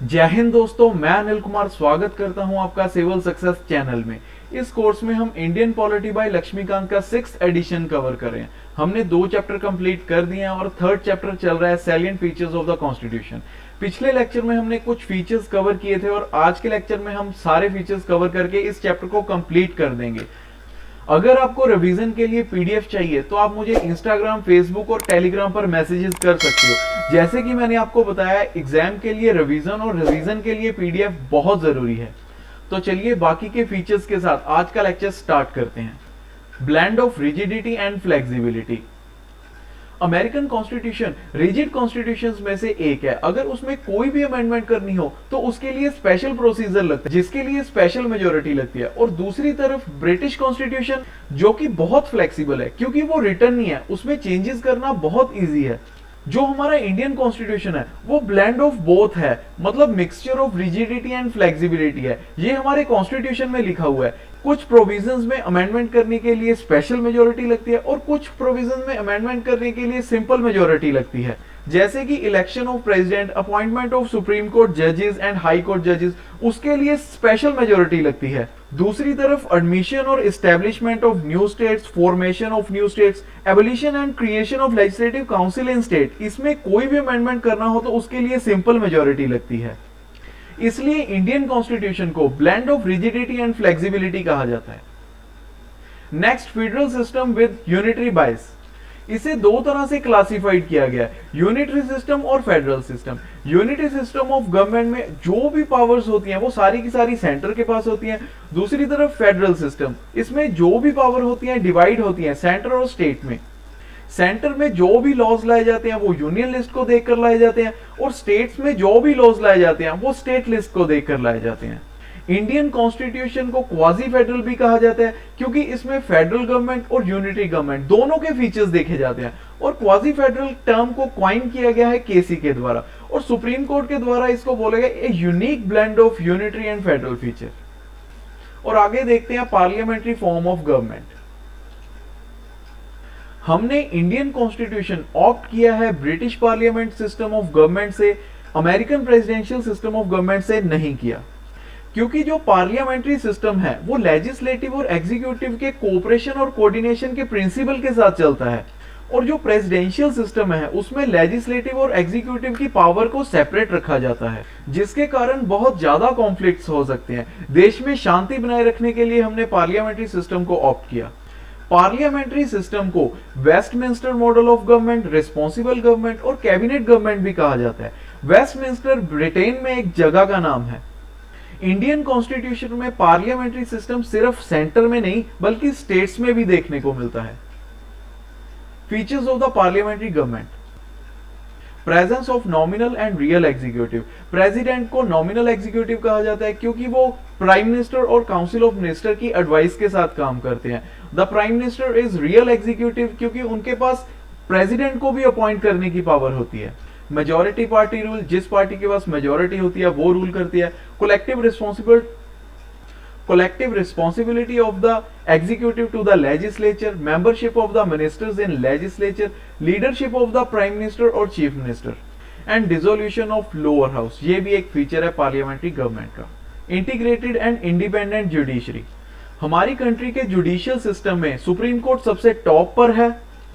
जय हिंद दोस्तों, मैं अनिल कुमार स्वागत करता हूं आपका सिविल सक्सेस चैनल में। इस कोर्स में हम इंडियन पॉलिटी बाय लक्ष्मीकांत का 6th एडिशन कवर कर रहे हैं। हमने 2 चैप्टर कंप्लीट कर दिए हैं और 3rd चैप्टर चल रहा है salient features of the constitution. पिछले लेक्चर में हमने कुछ फीचर्स कवर किए थे और आज के लेक्चर में हम सारे फीचर्स कवर करके इस चैप्टर को कंप्लीट कर देंगे। अगर आपको रिवीजन के लिए पीडीएफ चाहिए तो आप मुझे इंस्टाग्राम, फेसबुक और टेलीग्राम पर मैसेजेस कर सकते हो। जैसे कि मैंने आपको बताया, एग्जाम के लिए रिवीजन और रिवीजन के लिए पीडीएफ बहुत जरूरी है। तो चलिए बाकी के फीचर्स के साथ आज का लेक्चर स्टार्ट करते हैं। Blend of rigidity and flexibility. American constitution rigid constitutions में से एक है। अगर उसमें कोई भी अमेंडमेंट करनी हो तो उसके लिए स्पेशल प्रोसीजर लगता है, जिसके लिए स्पेशल मेजोरिटी लगती है। और दूसरी तरफ ब्रिटिश कॉन्स्टिट्यूशन जो कि बहुत फ्लेक्सिबल है, क्योंकि वो रिटर्न नहीं है, उसमें चेंजेस करना बहुत इजी है। जो हमारा इंडियन कॉन्स्टिट्यूशन है वो ब्लेंड ऑफ बोथ है, मतलब mixture of rigidity and flexibility है। ये हमारे कॉन्स्टिट्यूशन में लिखा हुआ है। कुछ प्रोविजंस में अमेंडमेंट करने के लिए स्पेशल मेजोरिटी लगती है और कुछ प्रोविजंस में अमेंडमेंट करने के लिए सिंपल मेजोरिटी लगती है। जैसे कि election of president, appointment of supreme court जजेस एंड हाई कोर्ट जजेस, उसके लिए स्पेशल मेजोरिटी लगती है। दूसरी तरफ एडमिशन और establishment of new states, formation of new states, abolition and creation of legislative council in state, इसमें कोई भी अमेंडमेंट करना हो तो उसके लिए सिंपल मेजोरिटी लगती है। इसलिए इंडियन कॉन्स्टिट्यूशन को blend of rigidity and flexibility कहा जाता है। Next, federal system with unitary बायस। इसे 2 तरह से क्लासिफाइड किया गया है, यूनिटरी सिस्टम और federal system. Unitary system of government में जो भी पावर्स होती हैं वो सारी की सारी सेंटर के पास होती हैं। दूसरी तरफ फेडरल सिस्टम, इसमें जो भी पावर होती हैं डिवाइड होती हैं सेंटर और स्टेट में। सेंटर में जो भी लॉज लाए जाते हैं वो यूनियन लिस्ट को देखकर लाए जाते हैं और स्टेट्स में जो भी लॉज लाए जाते हैं वो स्टेट लिस्ट को देखकर लाए जाते हैं। इंडियन कॉन्स्टिट्यूशन को क्वाजी फेडरल भी कहा जाता है, क्योंकि इसमें फेडरल गवर्नमेंट और यूनिटरी गवर्नमेंट दोनों के फीचर्स देखे जाते हैं। और क्वाजी फेडरल टर्म को क्वाइन किया गया है केसी के द्वारा और सुप्रीम कोर्ट के द्वारा इसको बोला गया a unique blend of unitary and federal feature. और आगे देखते हैं पार्लियामेंट्री फॉर्म ऑफ गवर्नमेंट। हमने इंडियन कॉन्स्टिट्यूशन ऑप्ट किया है British parliament system of government से, American presidential system of government से नहीं किया, क्योंकि जो पार्लियामेंट्री सिस्टम है वो लेजिस्लेटिव और एग्जीक्यूटिव के कोऑपरेशन और कोऑर्डिनेशन के प्रिंसिपल के साथ चलता है। और जो प्रेसिडेंशियल सिस्टम है उसमें लेजिस्लेटिव और एग्जीक्यूटिव की पावर को सेपरेट रखा जाता है, जिसके कारण बहुत ज्यादा कॉन्फ्लिक्ट्स हो सकते हैं। देश में शांति बनाए रखने के लिए हमने पार्लियामेंट्री सिस्टम को ऑप्ट किया। पार्लियामेंट्री सिस्टम को Westminster model of government, responsible government और कैबिनेट गवर्नमेंट भी कहा जाता है। वेस्टमिंस्टर ब्रिटेन में एक जगह का नाम है। इंडियन कॉन्स्टिट्यूशन में पार्लियामेंट्री सिस्टम सिर्फ सेंटर में नहीं बल्कि स्टेट्स में भी देखने को मिलता है। Features of the parliamentary government. Presence of nominal and real executive. President को नॉमिनल एग्जीक्यूटिव कहा जाता है क्योंकि वो प्राइम मिनिस्टर और काउंसिल ऑफ मिनिस्टर की एडवाइस के साथ काम करते हैं। The prime minister is real executive क्योंकि उनके पास प्रेसिडेंट को भी अपॉइंट करने की पावर होती है। मेजॉरिटी पार्टी रूल, जिस पार्टी के पास मेजॉरिटी होती है वो रूल करती है। collective responsibility of the executive to the legislature, membership of the ministers in legislature, leadership of the prime minister और chief minister, and dissolution of lower house। ये भी एक फीचर है पार्लियामेंट्री गवर्नमेंट का। Integrated and independent judiciary. हमारी country के judicial system में supreme court सबसे टॉप पर है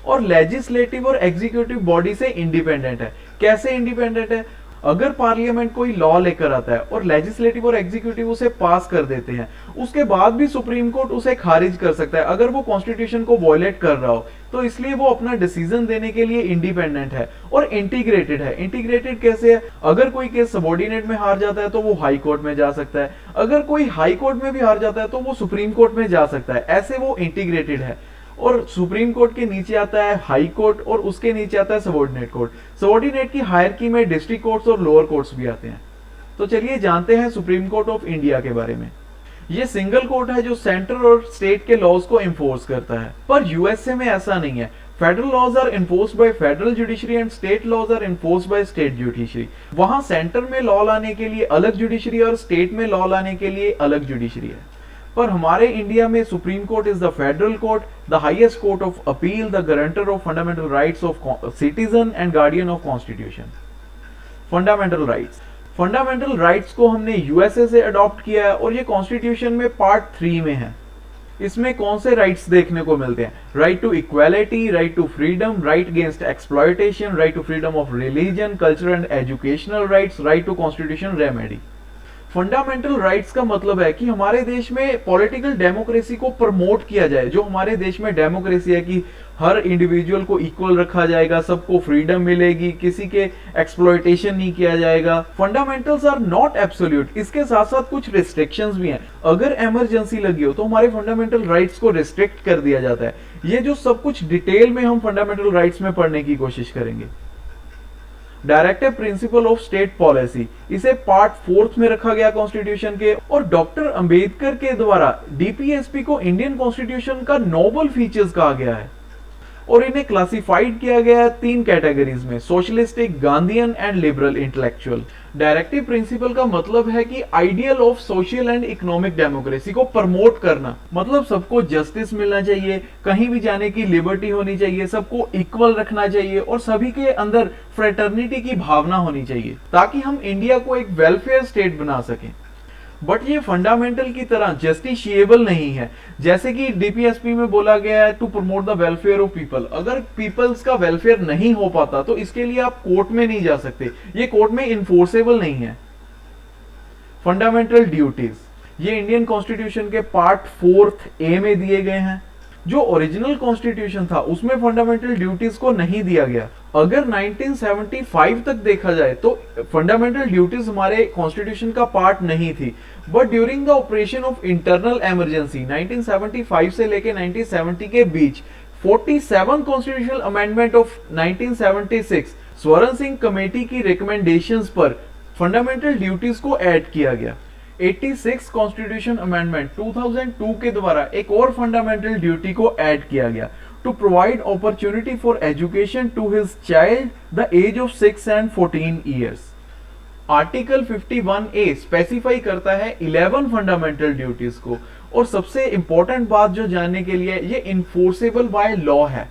और लेजिस्लेटिव और एग्जीक्यूटिव बॉडी से इंडिपेंडेंट है। कैसे इंडिपेंडेंट है? अगर पार्लियामेंट कोई लॉ लेकर आता है और लेजिस्लेटिव और एग्जीक्यूटिव उसे पास कर देते हैं, उसके बाद भी सुप्रीम कोर्ट उसे खारिज कर सकता है अगर वो कॉन्स्टिट्यूशन को वॉयलेट कर रहा हो। तो इसलिए वो अपना डिसीजन देने के लिए इंडिपेंडेंट है और इंटीग्रेटेड है। इंटीग्रेटेड कैसे है? अगर कोई केस सबऑर्डिनेट में हार जाता है तो वो हाई कोर्ट में जा सकता है, अगर कोई हाई कोर्ट में भी हार जाता है तो वो सुप्रीम कोर्ट में जा सकता है। ऐसे वो इंटीग्रेटेड है। और सुप्रीम कोर्ट के नीचे आता है हाई कोर्ट और उसके नीचे आता है सबऑर्डिनेट कोर्ट। सबऑर्डिनेट की हायरार्की में डिस्ट्रिक्ट कोर्ट्स और लोअर कोर्ट्स भी आते हैं। तो चलिए जानते हैं सुप्रीम कोर्ट ऑफ इंडिया के बारे में। ये सिंगल कोर्ट है जो सेंटर और स्टेट के लॉज को इन्फोर्स करता है, पर यूएसए में ऐसा नहीं है। Federal laws are enforced by federal judiciary and state laws are enforced by state judiciary. वहां सेंटर में लॉ लाने के लिए अलग जुडिशरी और स्टेट में लॉ लाने के लिए अलग जुडिशरी है। पर हमारे इंडिया में supreme court is the federal court, the highest court of appeal, the guarantor of fundamental rights of citizen and guardian of constitution. Fundamental rights. Fundamental rights को हमने यूएसए से अडॉप्ट किया है और ये कॉन्स्टिट्यूशन में पार्ट 3 में है। इसमें कौन से राइट्स देखने को मिलते हैं? Right to equality, right to freedom, right against exploitation, right to freedom of religion, cultural and educational rights, right to constitution remedy. Fundamental rights का मतलब है कि हमारे देश में पॉलिटिकल डेमोक्रेसी को प्रमोट किया जाए। जो हमारे देश में डेमोक्रेसी है कि हर इंडिविजुअल को इक्वल रखा जाएगा, सबको फ्रीडम मिलेगी, किसी के एक्सप्लॉयटेशन नहीं किया जाएगा। फंडामेंटल्स आर नॉट एब्सोल्यूट, इसके साथ साथ कुछ रिस्ट्रिक्शंस भी हैं। अगर इमरजेंसी लगी हो तो हमारे फंडामेंटल राइट्स को रिस्ट्रिक्ट कर दिया जाता है। ये जो सब कुछ डिटेल में हम फंडामेंटल राइट्स में पढ़ने की कोशिश करेंगे। Directive principle of state policy, इसे पार्ट 4 में रखा गया कॉन्स्टिट्यूशन के, और डॉक्टर अंबेडकर के द्वारा डीपीएसपी को इंडियन कॉन्स्टिट्यूशन का नोबल फीचर्स कहा गया है और इन्हें क्लासिफाइड किया गया है 3 कैटेगरीज में, socialistic, Gandhian and liberal intellectual. Directive principle का मतलब है कि ideal of social and economic democracy को प्रमोट करना, मतलब सबको जस्टिस मिलना चाहिए, कहीं भी जाने की लिबर्टी होनी चाहिए, सबको इक्वल रखना चाहिए और सभी के अंदर फ्रेटर्निटी की भावना होनी चाहिए ताकि हम इंडिया को एक वेलफेयर स्टेट बना सकें। बट ये फंडामेंटल की तरह जस्टिशिएबल नहीं है। जैसे कि डीपीएसपी में बोला गया है to promote the welfare of people, अगर पीपल्स का वेलफेयर नहीं हो पाता तो इसके लिए आप कोर्ट में नहीं जा सकते, ये कोर्ट में इन्फोर्सेबल नहीं है। फंडामेंटल ड्यूटीज, ये इंडियन कॉन्स्टिट्यूशन के पार्ट 4A में दिए गए हैं। जो ओरिजिनल कॉन्स्टिट्यूशन था उसमें फंडामेंटल ड्यूटीज को नहीं दिया गया। अगर 1975 तक देखा जाए तो फंडामेंटल ड्यूटीज हमारे कॉन्स्टिट्यूशन का पार्ट नहीं थी, but during the operation of internal emergency 1975 से लेके 1970 के बीच 47 कॉन्स्टिट्यूशनल अमेंडमेंट ऑफ 1976 स्वर्ण सिंह कमेटी की रिकमेंडेशंस पर फंडामेंटल ड्यूटीज को ऐड किया गया। 86 कॉन्स्टिट्यूशन अमेंडमेंट 2002 के द्वारा एक और फंडामेंटल ड्यूटी को ऐड किया गया, to provide opportunity for education to his child the age of 6 and 14 years. Article 51A specify करता है 11 फंडामेंटल ड्यूटीज को, और सबसे इंपॉर्टेंट बात जो जानने के लिए, ये इन्फोर्सेबल बाय लॉ है।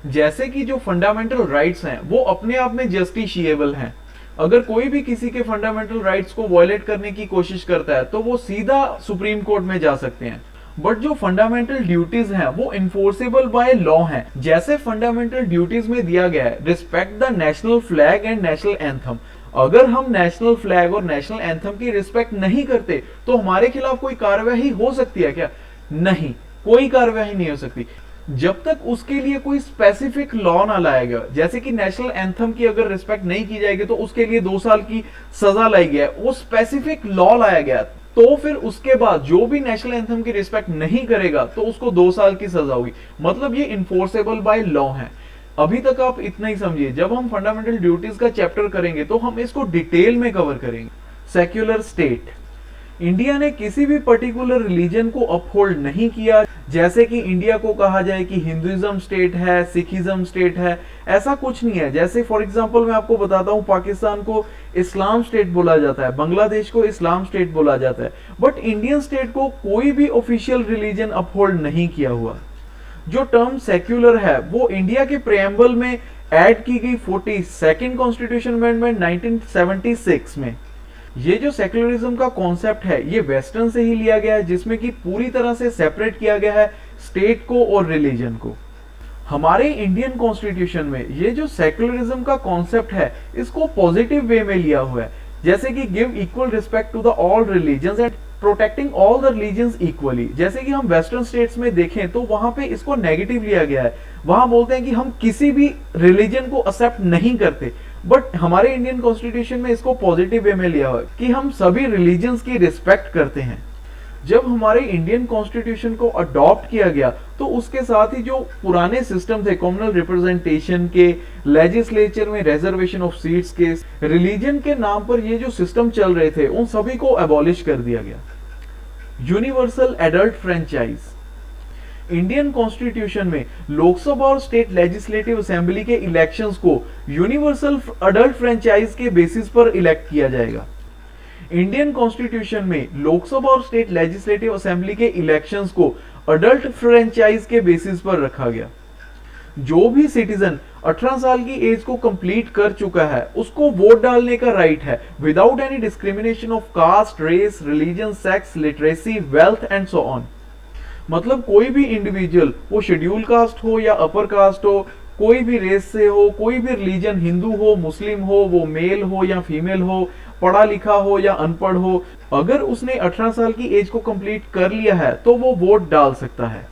जैसे कि जो फंडामेंटल राइट्स हैं वो अपने आप में जस्टिशिएबल हैं। अगर कोई भी किसी के फंडामेंटल राइट्स को वायलेट करने की कोशिश करता है तो वो सीधा सुप्रीम कोर्ट में जा सकते हैं। बट जो फंडामेंटल ड्यूटीज हैं वो इन्फोर्सेबल बाय लॉ हैं। जैसे फंडामेंटल ड्यूटीज में दिया गया है, respect the national flag and national anthem. अगर हम नेशनल फ्लैग और नेशनल एंथम की रिस्पेक्ट नहीं करते तो हमारे खिलाफ कोई कार्रवाई हो सकती है क्या? नहीं, कोई कार्रवाई नहीं हो सकती जब तक उसके लिए कोई स्पेसिफिक लॉ ना लाया गया। जैसे कि नेशनल एंथम की अगर रिस्पेक्ट नहीं की जाएगी तो उसके लिए 2 साल की सजा लाई गया, वो स्पेसिफिक लॉ लाया गया, तो फिर उसके बाद जो भी नेशनल एंथम की रिस्पेक्ट नहीं करेगा तो उसको 2 साल की सजा होगी। मतलब ये इन्फोर्सेबल बाय लॉ है। अभी तक आप इतना ही समझिए, जब हम फंडामेंटल ड्यूटीज का चैप्टर करेंगे तो हम इसको डिटेल में कवर करेंगे। सेक्युलर स्टेट, इंडिया ने किसी भी पर्टिकुलर रिलीजन को अपहोल्ड नहीं किया। जैसे कि इंडिया को कहा जाए कि हिंदुइज्म स्टेट है, सिखिज्म स्टेट है, ऐसा कुछ नहीं है। जैसे फॉर एग्जांपल मैं आपको बताता हूँ, पाकिस्तान को इस्लाम स्टेट बोला जाता है, बांग्लादेश को इस्लाम स्टेट बोला जाता है, बट इंडियन स्टेट को कोई भी ऑफिशियल रिलीजन अपहोल्ड नहीं किया हुआ। जो टर्म सेक्युलर है वो इंडिया के प्रेम्बल में ऐड की गई 42nd कॉन्स्टिट्यूशन अमेंडमेंट 1976 में। ये जो सेक्युलरिज्म का कॉन्सेप्ट है ये वेस्टर्न से ही लिया गया है, जिसमें कि पूरी तरह से सेपरेट किया गया है स्टेट को और रिलीजन को। हमारे इंडियन कॉन्स्टिट्यूशन में ये जो सेक्युलरिज्म का कॉन्सेप्ट है इसको पॉजिटिव वे में लिया हुआ है, जैसे कि give equal respect to the all religions and protecting all the religions equally. जैसे कि हम वेस्टर्न स्टेट्स में देखें तो वहां पे इसको नेगेटिव लिया गया है, वहां बोलते हैं कि हम किसी भी रिलीजन को एक्सेप्ट नहीं करते, बट हमारे इंडियन कॉन्स्टिट्यूशन में इसको पॉजिटिव वे में लिया हुआ है कि हम सभी रिलीजन्स की रिस्पेक्ट करते हैं। जब हमारे इंडियन कॉन्स्टिट्यूशन को अडॉप्ट किया गया तो उसके साथ ही जो पुराने सिस्टम थे कम्युनल रिप्रेजेंटेशन के, लेजिस्लेचर में रिजर्वेशन ऑफ सीट्स के, रिलीजन के नाम पर ये जो सिस्टम चल रहे थे उन सभी को एबॉलिश कर दिया गया। Universal adult franchise, Indian constitution में लोकसभा और स्टेट लेजिस्लेटिव असेंबली के इलेक्शंस को यूनिवर्सल अडल्ट फ्रेंचाइज के बेसिस पर इलेक्ट किया जाएगा। इंडियन कॉन्स्टिट्यूशन में लोकसभा और स्टेट लेजिस्लेटिव असेंबली के इलेक्शंस को अडल्ट फ्रेंचाइज के बेसिस पर रखा गया। जो भी सिटीजन 18 साल की एज को कंप्लीट कर चुका है उसको वोट डालने का राइट है without any discrimination of caste, race, religion, sex, literacy, wealth and so on. मतलब कोई भी इंडिविजुअल, वो शेड्यूल कास्ट हो या अपर कास्ट हो, कोई भी रेस से हो, कोई भी रिलीजन, हिंदू हो, मुस्लिम हो, वो मेल हो या फीमेल हो, पढ़ा लिखा हो या अनपढ़ हो, अगर उसने 18 साल की एज को कंप्लीट कर लिया है तो वो वोट डाल सकता है।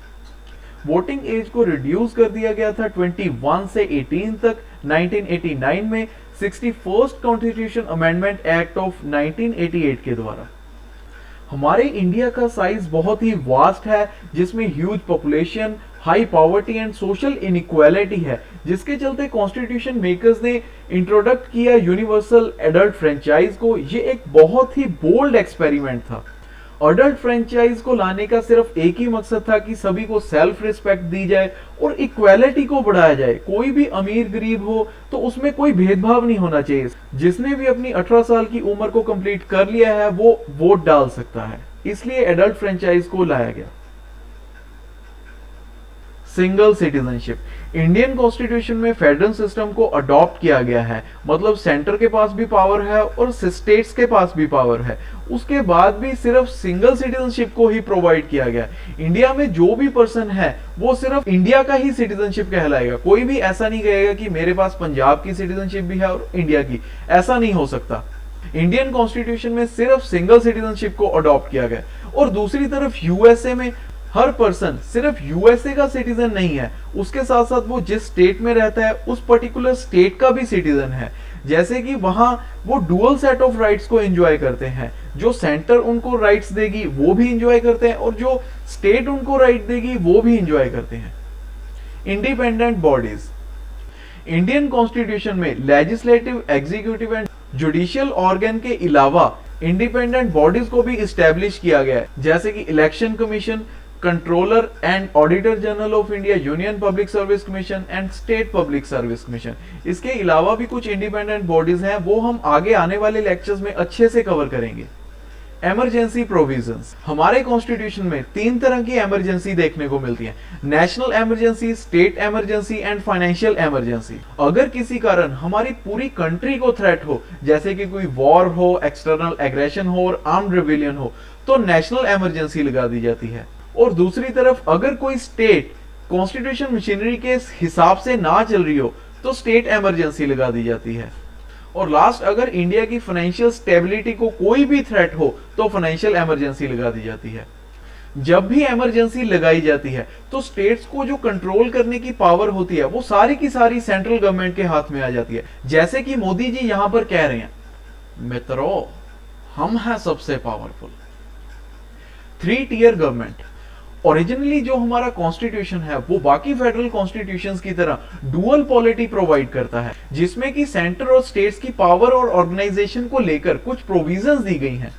वोटिंग एज को रिड्यूस कर दिया गया था 21 से 18 तक 1989 में 61st constitution amendment act of 1988 के द्वारा। हमारे इंडिया का साइज बहुत ही वास्ट है, जिसमें huge population, high poverty and social inequality है, जिसके चलते कॉन्स्टिट्यूशन मेकर्स ने इंट्रोडक्ट किया यूनिवर्सल एडल्ट फ्रेंचाइज को। ये एक बहुत ही बोल्ड एक्सपेरिमेंट था। अडल्ट फ्रेंचाइज को लाने का सिर्फ एक ही मकसद था कि सभी को सेल्फ रिस्पेक्ट दी जाए और इक्वालिटी को बढ़ाया जाए। कोई भी अमीर गरीब हो तो उसमें कोई भेदभाव नहीं होना चाहिए। जिसने भी अपनी 18 साल की उम्र को कंप्लीट कर लिया है वो वोट डाल सकता है, इसलिए एडल्ट फ्रेंचाइज को लाया गया। सिंगल सिटीजनशिप, इंडियन कॉन्स्टिट्यूशन में फेडरल सिस्टम को अडॉप्ट किया गया है, मतलब सेंटर के पास भी पावर है और स्टेट्स के पास भी पावर है। उसके बाद भी सिर्फ सिंगल सिटीजनशिप को ही प्रोवाइड किया गया। इंडिया में जो भी पर्सन है वो सिर्फ इंडिया का ही सिटीजनशिप कहलाएगा। कोई भी ऐसा नहीं कहेगा कि मेरे पास पंजाब की सिटीजनशिप भी है और इंडिया की, ऐसा नहीं हो सकता। इंडियन कॉन्स्टिट्यूशन में सिर्फ सिंगल सिटीजनशिप को अडॉप्ट किया गया। और दूसरी तरफ यूएसए में हर पर्सन सिर्फ यूएसए का सिटीजन नहीं है, उसके साथ साथ वो जिस स्टेट में रहता है उस पर्टिकुलर स्टेट का भी सिटीजन है। जैसे कि वहां वो डुअल सेट ऑफ राइट्स को एंजॉय करते हैं। जो सेंटर उनको राइट्स देगी वो भी एंजॉय करते हैं और जो स्टेट उनको राइट देगी वो भी एंजॉय करते हैं। इंडिपेंडेंट बॉडीज, इंडियन कॉन्स्टिट्यूशन में legislative, executive and judicial organ के अलावा इंडिपेंडेंट बॉडीज को भी इस्टेब्लिश किया गया है, जैसे कि election commission, controller and auditor general of India, union public service commission and state public service commission. इसके अलावा भी कुछ इंडिपेंडेंट बॉडीज हैं, वो हम आगे आने वाले लेक्चर्स में अच्छे से कवर करेंगे। इमरजेंसी प्रोविजंस, हमारे कॉन्स्टिट्यूशन में 3 तरह की इमरजेंसी देखने को मिलती है, national emergency, state emergency and financial emergency. अगर किसी कारण हमारी पूरी कंट्री को थ्रेट हो, जैसे कि कोई वॉर हो, एक्सटर्नल एग्रेशन हो और आर्म्ड रिबेलियन हो, तो नेशनल इमरजेंसी लगा दी जाती है। और दूसरी तरफ अगर कोई स्टेट कॉन्स्टिट्यूशन मशीनरी के हिसाब से ना चल रही हो तो स्टेट इमरजेंसी लगा दी जाती है। और लास्ट, अगर इंडिया की फाइनेंशियल स्टेबिलिटी को कोई भी थ्रेट हो तो फाइनेंशियल इमरजेंसी लगा दी जाती है। जब भी इमरजेंसी लगाई जाती है तो स्टेट्स को जो कंट्रोल करने की पावर होती है वो सारी की सारी सेंट्रल गवर्नमेंट के हाथ में आ जाती है। जैसे कि मोदी जी यहां पर कह रहे हैं, मित्रों हम हैं सबसे पावरफुल। 3 tier government. ओरिजिनली जो हमारा कॉन्स्टिट्यूशन है वो बाकी फेडरल कॉन्स्टिट्यूशंस की तरह डुअल पॉलिटी प्रोवाइड करता है, जिसमें कि सेंटर और स्टेट्स की पावर और ऑर्गेनाइजेशन को लेकर कुछ प्रोविजंस दी गई हैं।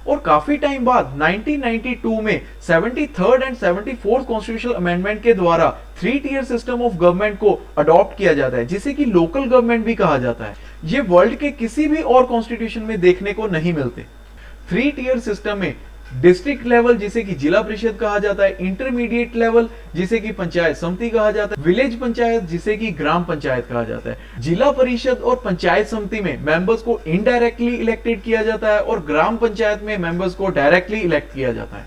और काफी टाइम बाद 1992 में 73rd and 74th constitutional amendment के द्वारा 3 टियर सिस्टम ऑफ गवर्नमेंट को अडॉप्ट किया जाता है, जिसे कि लोकल गवर्नमेंट भी कहा जाता है। ये वर्ल्ड के किसी भी और कॉन्स्टिट्यूशन में देखने को नहीं मिलते। 3 टियर सिस्टम में डिस्ट्रिक्ट लेवल जिसे कि जिला परिषद कहा जाता है, इंटरमीडिएट लेवल जिसे कि पंचायत समिति कहा जाता है, विलेज पंचायत जिसे कि ग्राम पंचायत कहा जाता है। जिला परिषद और पंचायत समिति में मेंबर्स को इनडायरेक्टली इलेक्टेड किया जाता है और ग्राम पंचायत में मेंबर्स को डायरेक्टली इलेक्ट किया जाता है।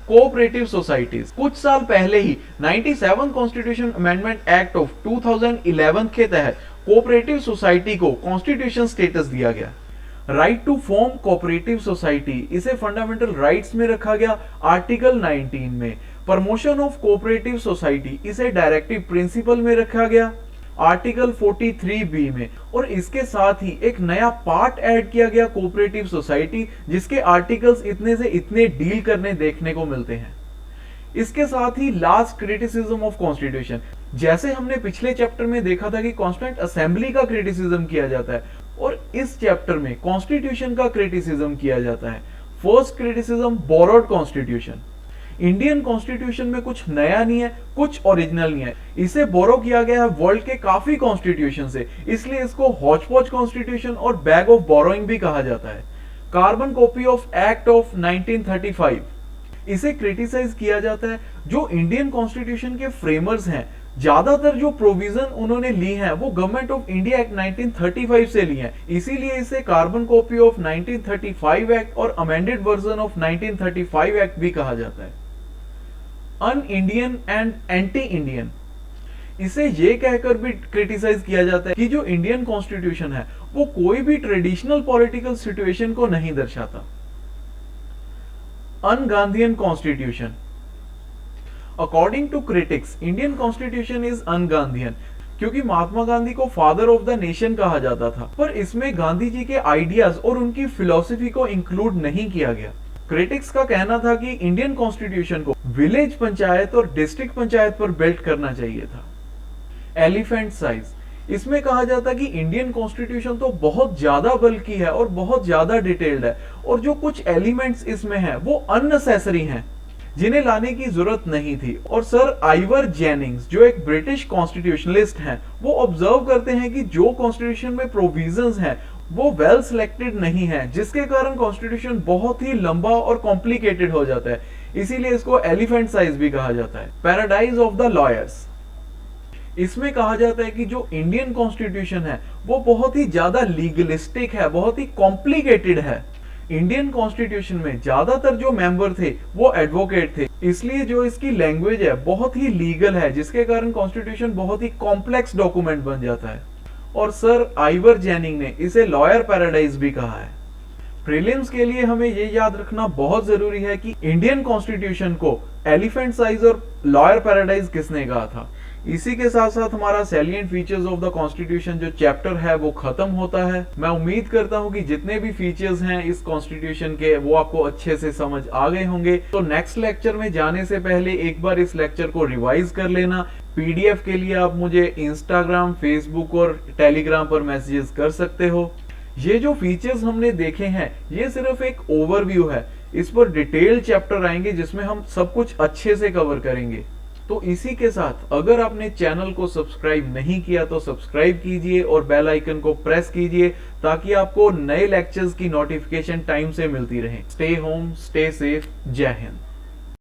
कोऑपरेटिव सोसाइटीज, कुछ साल पहले ही 97 कॉन्स्टिट्यूशन अमेंडमेंट एक्ट ऑफ 2011 के तहत कोऑपरेटिव सोसाइटी को कॉन्स्टिट्यूशन स्टेटस दिया गया। Right to form cooperative society, इसे फंडामेंटल राइट्स में रखा गया आर्टिकल 19 में। प्रमोशन ऑफ कोऑपरेटिव सोसाइटी, इसे डायरेक्टिव प्रिंसिपल में रखा गया आर्टिकल 43B में। और इसके साथ ही एक नया पार्ट ऐड किया गया कोऑपरेटिव सोसाइटी, जिसके आर्टिकल्स इतने से इतने डील करने देखने को मिलते हैं। इसके साथ ही लास्ट, क्रिटिसिज्म ऑफ कॉन्स्टिट्यूशन। जैसे हमने पिछले चैप्टर में देखा था कि कॉन्स्टिट्यूंट असेंबली का क्रिटिसिज्म किया जाता है, और इस चैप्टर में कॉन्स्टिट्यूशन का क्रिटिसिज्म किया जाता है। First criticism, borrowed constitution. Indian constitution में कुछ नया नहीं है, कुछ ओरिजिनल नहीं है, इसे बोरो किया गया है वर्ल्ड के काफी कॉन्स्टिट्यूशन से, इसलिए इसको हॉच पॉच कॉन्स्टिट्यूशन और बैग ऑफ बोरोइंग भी कहा जाता है। Carbon copy of act of 1935, इसे क्रिटिसाइज किया जाता है। जो इंडियन कॉन्स्टिट्यूशन के फ्रेमर्स हैं, ज्यादातर जो प्रोविजन उन्होंने ली हैं वो गवर्नमेंट ऑफ इंडिया एक्ट 1935 से ली हैं, इसीलिए इसे कार्बन कॉपी ऑफ 1935 एक्ट और अमेंडेड वर्जन ऑफ 1935 एक्ट भी कहा जाता है। An Indian and anti Indian, इसे ये कहकर भी क्रिटिसाइज किया जाता है कि जो इंडियन कॉन्स्टिट्यूशन है वो कोई भी ट्रेडिशनल पॉलिटिकल सिचुएशन को नहीं दर्शाता। Un Gandhian constitution, according to critics Indian constitution is un Gandhian, क्योंकि महात्मा गांधी को फादर ऑफ द नेशन कहा जाता था, पर इसमें गांधी जी के आइडियाज और उनकी फिलॉसफी को इंक्लूड नहीं किया गया। क्रिटिक्स का कहना था कि इंडियन कॉन्स्टिट्यूशन को विलेज पंचायत और डिस्ट्रिक्ट पंचायत पर बिल्ड करना चाहिए था। एलिफेंट साइज, इसमें कहा जाता कि इंडियन कॉन्स्टिट्यूशन तो बहुत ज्यादा बल्कि है और बहुत ज्यादा डिटेल्ड है, और जो कुछ एलिमेंट्स इसमें हैं वो अननेसेसरी हैं, जिन्हें लाने की जरूरत नहीं थी। और सर आइवर जेनिंग्स जो एक ब्रिटिश कॉन्स्टिट्यूशनलिस्ट हैं, वो ऑब्जर्व करते हैं कि जो कॉन्स्टिट्यूशन में प्रोविजंस हैं वो वेल सिलेक्टेड नहीं है, जिसके कारण कॉन्स्टिट्यूशन बहुत ही लंबा और कॉम्प्लिकेटेड हो जाता है, इसीलिए इसको एलिफेंट साइज भी कहा जाता है। पैराडाइज ऑफ द लॉयर्स, इसमें कहा जाता है कि जो इंडियन कॉन्स्टिट्यूशन है वो बहुत ही ज्यादा लीगलिस्टिक है, बहुत ही कॉम्प्लिकेटेड है। इंडियन कॉन्स्टिट्यूशन में ज्यादातर जो मेंबर थे वो एडवोकेट थे, इसलिए जो इसकी लैंग्वेज है बहुत ही लीगल है, जिसके कारण कॉन्स्टिट्यूशन बहुत ही कॉम्प्लेक्स डॉक्यूमेंट बन जाता है। और सर आइवर जेनिंग ने इसे लॉयर पैराडाइज भी कहा है। प्रीलिम्स के लिए हमें ये याद रखना बहुत जरूरी है कि इंडियन कॉन्स्टिट्यूशन को एलिफेंट साइज और लॉयर पैराडाइज किसने कहा था। इसी के साथ साथ हमारा salient features of the constitution जो चैप्टर है वो खत्म होता है। मैं उम्मीद करता हूं कि जितने भी फीचर्स हैं इस कॉन्स्टिट्यूशन के वो आपको अच्छे से समझ आ गए होंगे। तो नेक्स्ट लेक्चर में जाने से पहले एक बार इस लेक्चर को रिवाइज कर लेना। पीडीएफ के लिए आप मुझे इंस्टाग्राम, फेसबुक और टेलीग्राम पर मैसेजेस कर सकते हो। ये जो फीचर्स हमने देखे हैं ये सिर्फ एक ओवरव्यू है, इस पर डिटेल चैप्टर आएंगे जिसमें हम सब कुछ अच्छे से कवर करेंगे। तो इसी के साथ अगर आपने चैनल को सब्सक्राइब नहीं किया तो सब्सक्राइब कीजिए और बेल आइकन को प्रेस कीजिए ताकि आपको नए लेक्चर्स की नोटिफिकेशन टाइम से मिलती रहे। स्टे होम, स्टे सेफ, जय हिंद।